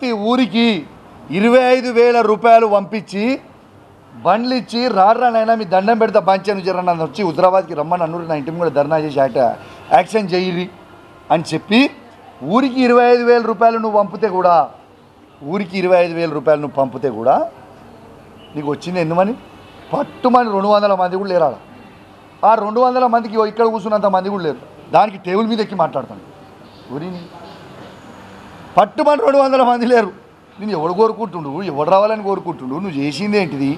ప్రతి ఊరికి 25,000 రూపాయలు పంపించి బండ్లు ఇచ్చి రానైనా మీ దండం పెడతా పంచాను జర నన్ను వచ్చి హుజరాబాద్కి రమ్మని అన్నూరు నా ఇంటి కూడా ధర్నా చేసి యాక్షన్ చేయరి అని చెప్పి ఊరికి 25,000 రూపాయలు నువ్వు పంపితే కూడా ఊరికి 25,000 రూపాయలు నువ్వు పంపితే కూడా నీకు వచ్చింది ఎందుమని పట్టుమని 200 మంది కూడా లేరా ఆ 200 మందికి ఇక్కడ కూర్చున్నంత మంది కూడా లేరు దానికి టేబుల్ మీద ఎక్కి మాట్లాడతాను ఊరిని పట్టుమని 200 మంది లేరు నేను ఎవడు కోరుకుంటుండు ఎవడు రావాలని కోరుకుంటుండు నువ్వు చేసింది ఏంటిది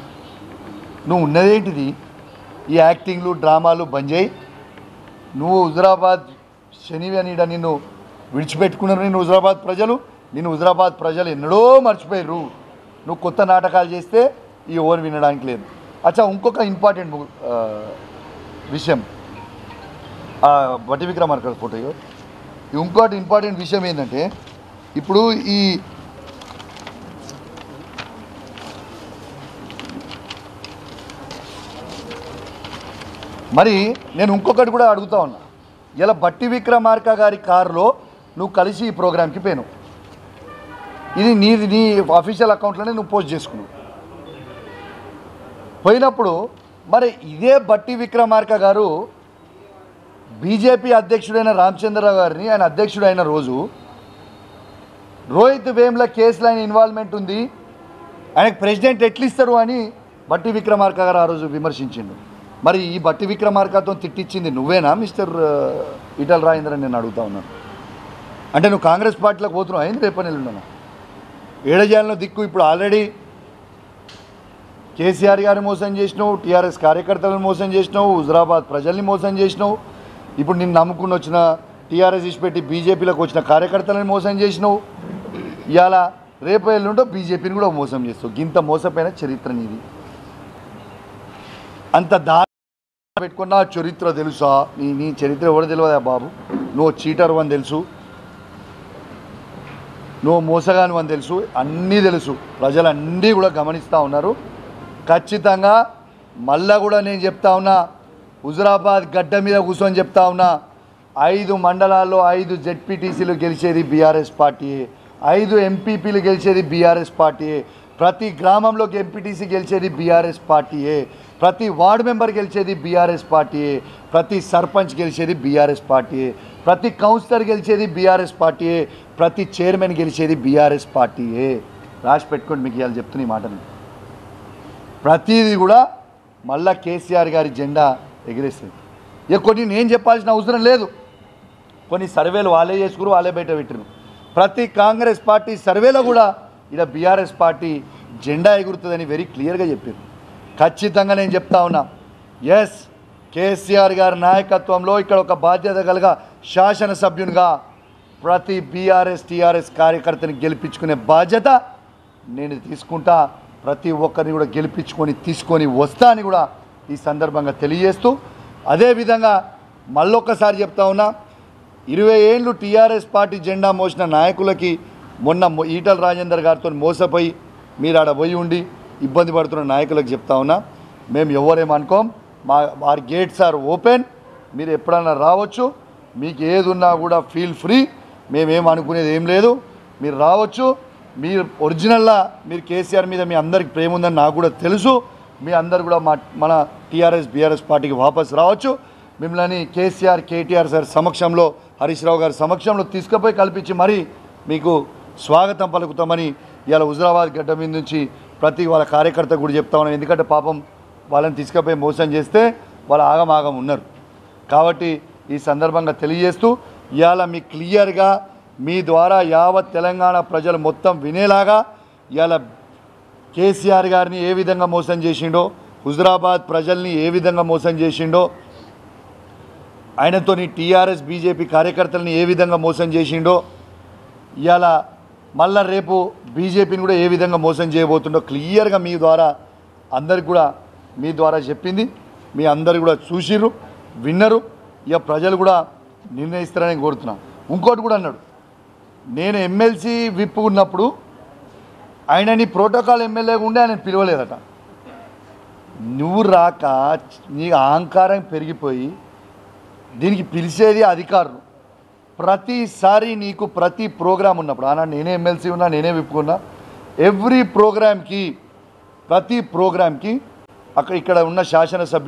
నువ్వు ఉన్నదేంటిది ఈ యాక్టింగ్లు డ్రామాలు బంద్ చేయి నువ్వు హుజరాబాద్ శనివి అని నిన్ను విడిచిపెట్టుకున్నారు నిన్ను హుజరాబాద్ ప్రజలు నిన్ను హుజరాబాద్ ప్రజలు ఎన్నడో మర్చిపోయారు నువ్వు కొత్త నాటకాలు చేస్తే ఈ ఓన్ వినడానికి లేదు అచ్చా ఇంకొక ఇంపార్టెంట్ విషయం బట్టి విక్రమార్క ఫోటో ఇంకోటి ఇంపార్టెంట్ విషయం ఏంటంటే ఇప్పుడు ఈ మరి నేను ఇంకొకటి కూడా అడుగుతా ఉన్నా ఇలా బట్టి విక్రమార్క గారి కారులో నువ్వు కలిసి ఈ ప్రోగ్రామ్కి పోయినావు ఇది నీ అఫీషియల్ అకౌంట్లోనే నువ్వు పోస్ట్ చేసుకున్నావు పోయినప్పుడు మరి ఇదే బట్టి విక్రమార్క గారు బీజేపీ అధ్యక్షుడైన రామచంద్రరావు గారిని ఆయన అధ్యక్షుడైన రోజు రోహిత్ వేమ్ల కేసులో ఆయన ఇన్వాల్వ్మెంట్ ఉంది ఆయనకు ప్రెసిడెంట్ ఎట్లు ఇస్తారు అని బట్టి విక్రమార్క గారు ఆ రోజు విమర్శించిండు మరి ఈ బట్టి విక్రమార్కతో తిట్టించింది నువ్వేనా మిస్టర్ ఈటల రాజేందర్ నేను అడుగుతా ఉన్నాను అంటే నువ్వు కాంగ్రెస్ పార్టీలోకి పోతున్నావు అయింది రేపని వెళ్ళున్నాను ఏడజాలలో దిక్కు ఇప్పుడు ఆల్రెడీ కేసీఆర్ గారిని మోసం చేసినావు టీఆర్ఎస్ కార్యకర్తలను మోసం చేసినావు హుజరాబాద్ ప్రజల్ని మోసం చేసినావు ఇప్పుడు నిన్ను నమ్ముకుని వచ్చిన టీఆర్ఎస్ ఇచ్చిపెట్టి బీజేపీలోకి వచ్చిన కార్యకర్తలను మోసం చేసినావు ఇవాళ రేపు ఎల్లుంటో బీజేపీని కూడా మోసం చేస్తావు ఇంత మోసపోయిన చరిత్ర నీది అంత పెట్టుకున్న చరిత్ర తెలుసా నీ చరిత్ర ఎవరు తెలియదా బాబు నువ్వు చీటర్ అని తెలుసు నువ్వు మోసగాని అని తెలుసు అన్నీ తెలుసు ప్రజలన్నీ కూడా గమనిస్తూ ఉన్నారు ఖచ్చితంగా మళ్ళా కూడా నేను చెప్తా ఉన్నా హుజరాబాద్ గడ్డ మీద కూర్చొని చెప్తా ఉన్నా 5 మండలాల్లో 5 జెడ్పీటీసీలు గెలిచేది బీఆర్ఎస్ పార్టీయే 5 ఎంపీపీలు గెలిచేది బీఆర్ఎస్ పార్టీయే ప్రతి గ్రామంలో ఎంపీటీసీ గెలిచేది బీఆర్ఎస్ పార్టీయే ప్రతి వార్డు మెంబర్ గెలిచేది బీఆర్ఎస్ పార్టీయే ప్రతి సర్పంచ్ గెలిచేది బీఆర్ఎస్ పార్టీయే ప్రతి కౌన్సిలర్ గెలిచేది బీఆర్ఎస్ పార్టీయే ప్రతి చైర్మన్ గెలిచేది బీఆర్ఎస్ పార్టీయే రాసి పెట్టుకోండి మీకు ఇవాళ చెప్తున్న ఈ మాటని ప్రతిదీ కూడా మళ్ళా కేసీఆర్ గారి జెండా ఎగిరేస్తుంది ఇక కొన్ని నేను చెప్పాల్సిన అవసరం లేదు కొన్ని సర్వేలు వాళ్ళే చేసుకురు వాళ్ళే బయట పెట్టిరు ప్రతి కాంగ్రెస్ పార్టీ సర్వేలో కూడా ఇలా బీఆర్ఎస్ పార్టీ జెండా ఎగురుతుందని వెరీ క్లియర్గా చెప్పారు ఖచ్చితంగా నేను చెప్తా ఉన్నా ఎస్ కేసీఆర్ గారి నాయకత్వంలో ఇక్కడ ఒక బాధ్యత కలిగా శాసనసభ్యునిగా ప్రతి బీఆర్ఎస్ టీఆర్ఎస్ కార్యకర్తని గెలిపించుకునే బాధ్యత నేను తీసుకుంటా ప్రతి ఒక్కరిని కూడా గెలిపించుకొని తీసుకొని వస్తా అని కూడా ఈ సందర్భంగా తెలియజేస్తూ అదేవిధంగా మళ్ళొక్కసారి చెప్తా ఉన్నా 20 ఏళ్ళు టీఆర్ఎస్ పార్టీ జెండా మోసిన నాయకులకి మొన్న ఈటల రాజేందర్ గారితో మోసపోయి మీరు ఆడ పోయి ఉండి ఇబ్బంది పడుతున్న నాయకులకు చెప్తా ఉన్నా మేము ఎవరేమనుకోం our gates are open మీరు ఎప్పుడన్నా రావచ్చు మీకు ఏది ఉన్నా కూడా ఫీల్ ఫ్రీ మేమేం అనుకునేది ఏం లేదు మీరు రావచ్చు మీరు ఒరిజినల్గా మీరు కేసీఆర్ మీద మీ అందరికి ప్రేమ ఉందని నాకు కూడా తెలుసు మీ అందరు కూడా మన టీఆర్ఎస్ బీఆర్ఎస్ పార్టీకి వాపస్ రావచ్చు మిమ్మల్ని కేసీఆర్ కేటీఆర్ సార్ సమక్షంలో హరీష్ రావు గారి సమక్షంలో తీసుకుపోయి కల్పించి మరీ మీకు స్వాగతం పలుకుతామని ఇవాళ హుజరాబాద్ గడ్డ మీద నుంచి ప్రతి వాళ్ళ కార్యకర్త కూడా చెప్తా ఉన్నాం ఎందుకంటే పాపం వాళ్ళని తీసుకుపోయి మోసం చేస్తే వాళ్ళు ఆగమాగం ఉన్నారు కాబట్టి ఈ సందర్భంగా తెలియజేస్తూ ఇవాళ మీ క్లియర్గా మీ ద్వారా యావత్ తెలంగాణ ప్రజలు మొత్తం వినేలాగా ఇవాళ కేసీఆర్ గారిని ఏ విధంగా మోసం చేసిండో హుజరాబాద్ ప్రజల్ని ఏ విధంగా మోసం చేసిండో ఆయనతోని టీఆర్ఎస్ బీజేపీ కార్యకర్తలని ఏ విధంగా మోసం చేసిండో ఇవాళ మళ్ళా రేపు బీజేపీని కూడా ఏ విధంగా మోసం చేయబోతుండో క్లియర్గా మీ ద్వారా అందరికి కూడా మీ ద్వారా చెప్పింది మీ అందరు కూడా చూసిర్రు విన్నరు ఇక ప్రజలు కూడా నిర్ణయిస్తారని కోరుతున్నాను ఇంకోటి కూడా అన్నాడు నేను ఎమ్మెల్సీ విప్ ఉన్నప్పుడు ఆయనని ప్రోటోకాల్ ఎమ్మెల్యేగా ఉండి ఆయన పిలవలేదట నువ్వు రాక నీ అహంకారం పెరిగిపోయి దీనికి పిలిచేది అధికారులు ప్రతిసారి నీకు ప్రతి ప్రోగ్రాం ఉన్నప్పుడు ఆనాడు నేనే ఎమ్మెల్సీ ఉన్నా, నేనే విప్పుకున్నా. ఎవ్రీ ప్రోగ్రామ్కి, ప్రతి ప్రోగ్రామ్కి ఇక్కడ ఉన్న శాసనసభ్యులు